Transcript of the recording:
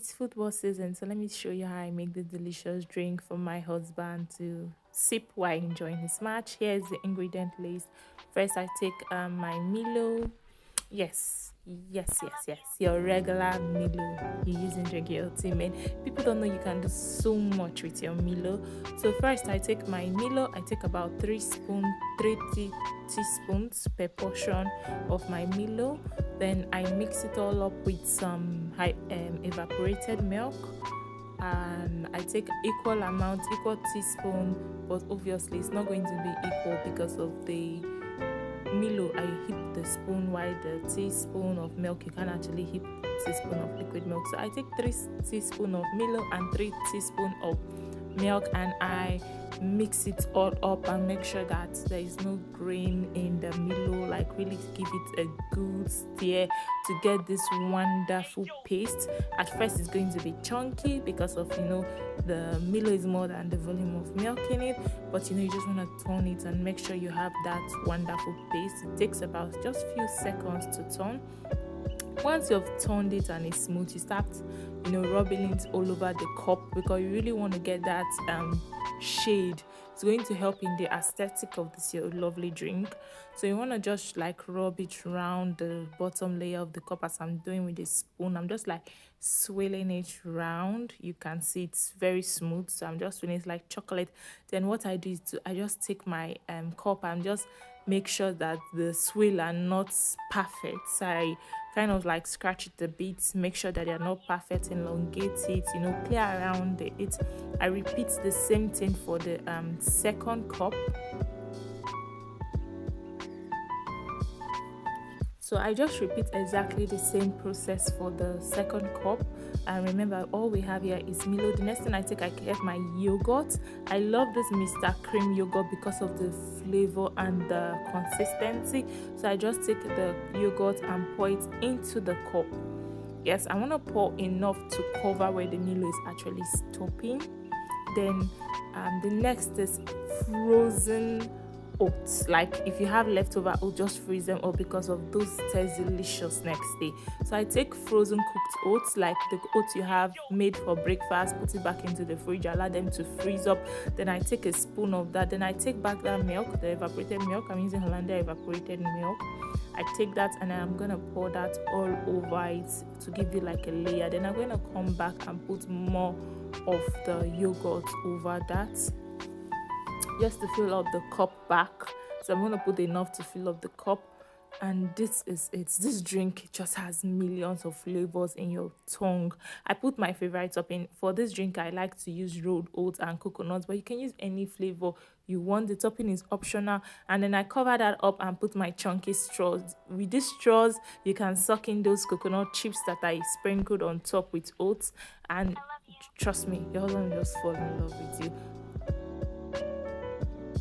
it's football season, so let me show you how I make this delicious drink for my husband to sip while enjoying his match. Here's the ingredient list. First, I take my Milo. Yes, your regular Milo you use in drinking your tea, man. People don't know you can do so much with your Milo. So first, I take my Milo. I take about 3 teaspoons per portion of my Milo. Then I mix it all up with some evaporated milk, and I take equal teaspoon, but obviously it's not going to be equal because of the Milo. I heap the spoon, while the teaspoon of milk you can actually heap teaspoon of liquid milk. So I take 3 teaspoons of Milo and 3 teaspoons of milk, and I mix it all up and make sure that there is no grain in the Milo, like really give it a good stir to get this wonderful paste. At first it's going to be chunky because of the Milo is more than the volume of milk in it, but you just want to turn it and make sure you have that wonderful paste. It takes about just few seconds to turn. Once you've turned it and it's smooth, you start rubbing it all over the cup, because you really want to get that shade. It's going to help in the aesthetic of this your lovely drink. So you want to just like rub it around the bottom layer of the cup, as I'm doing with a spoon. I'm just like swirling it round. You can see it's very smooth, so I'm just feeling it's like chocolate. Then what I do is I just take my cup and just make sure that the swirl are not perfect. So I kind of like scratch it a bit, make sure that they're not perfect, elongate it, play around it. I repeat the same thing for the second cup. So I just repeat exactly the same process for the second cup. And remember, all we have here is Milo. The next thing I take, I get my yogurt. I love this Mr. Cream yogurt because of the flavor and the consistency. So I just take the yogurt and pour it into the cup. Yes, I want to pour enough to cover where the Milo is actually stopping. Then the next is frozen oats. Like if you have leftover oats, just freeze them up, because of those taste delicious next day. So I take frozen cooked oats, like the oats you have made for breakfast, put it back into the fridge, allow them to freeze up. Then I take a spoon of that. Then I take back that milk, the evaporated milk. I'm using Hollandia evaporated milk. I take that and I'm gonna pour that all over it to give it like a layer. Then I'm gonna come back and put more of the yogurt over that, just to fill up the cup back. So I'm going to put enough to fill up the cup, and this is it. This drink just has millions of flavors in your tongue. I put my favorite topping for this drink. I like to use rolled oats and coconuts, but you can use any flavor you want. The topping is optional. And then I cover that up and put my chunky straws. With these straws, you can suck in those coconut chips that I sprinkled on top with oats, and trust me, your husband will just fall in love with you.